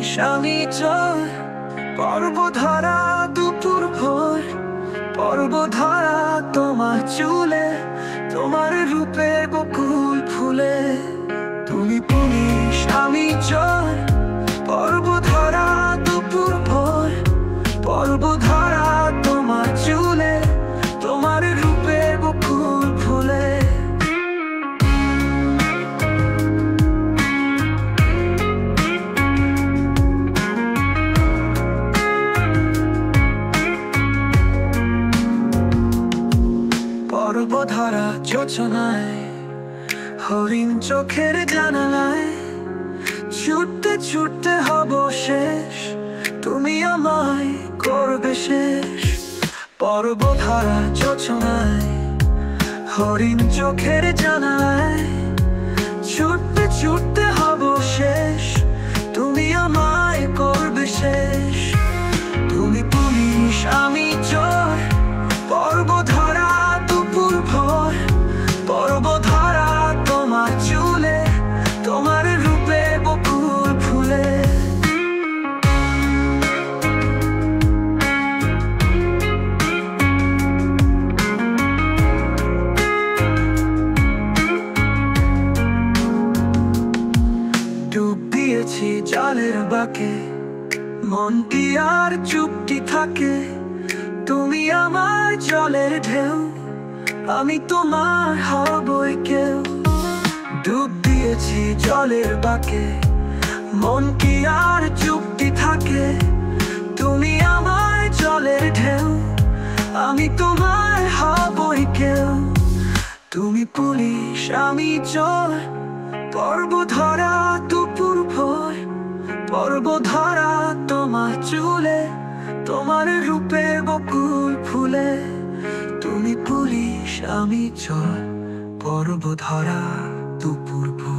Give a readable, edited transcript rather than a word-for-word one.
Police আমি চোর, পর্বধরা দুপুর ভোর, পর্বধরা তোমার চুলে, তোমার রূপে বকুল ফুলে। তুমি পুলিশ আমি চোর, পর্বধরা দুপুর ভোর, পর্বধরা তোমার চুলে, তোমার রূপে বকুল ফুলে। পর্বধরা যোচনায়, হরিণ চোখের জানালায়, ছুটতে ছুটতে হব শেষ, তুমি আমায় করবে শেষ। পর্বধরা যোচনায়, হরিণ চোখের জানালায়, ছুটতে ছুটতে হব শেষ, তুমি আমায় করবে শেষ। তুমি পুলিশ আমি চোর, পর্বধরা দুপুর ভোর, পর্বধরা তোমার চুলে, তোমার রূপে বকুল ফুলে। ডুব দিয়েছি জলের বাঁকে, মন কি আর চুপটি থাকে, তুমি আমার জলের ঢেউ, আমি তোমার হবই কেউ। ডুব দিয়েছি জলের বাঁকে, মন কি আর চুপটি থাকে, তুমি আমার জলের ঢেউ, আমি তোমার হবই কেউ। তুমি পুলিশ আমি চোর, পর্বধরা দুপুর ভোর, পর্বধরা তোমার চুলে, তোমার রূপে বকুল ফুলে। তুমি পুলিশ আমি চোর, পর্বধরা দুপুর ভোর।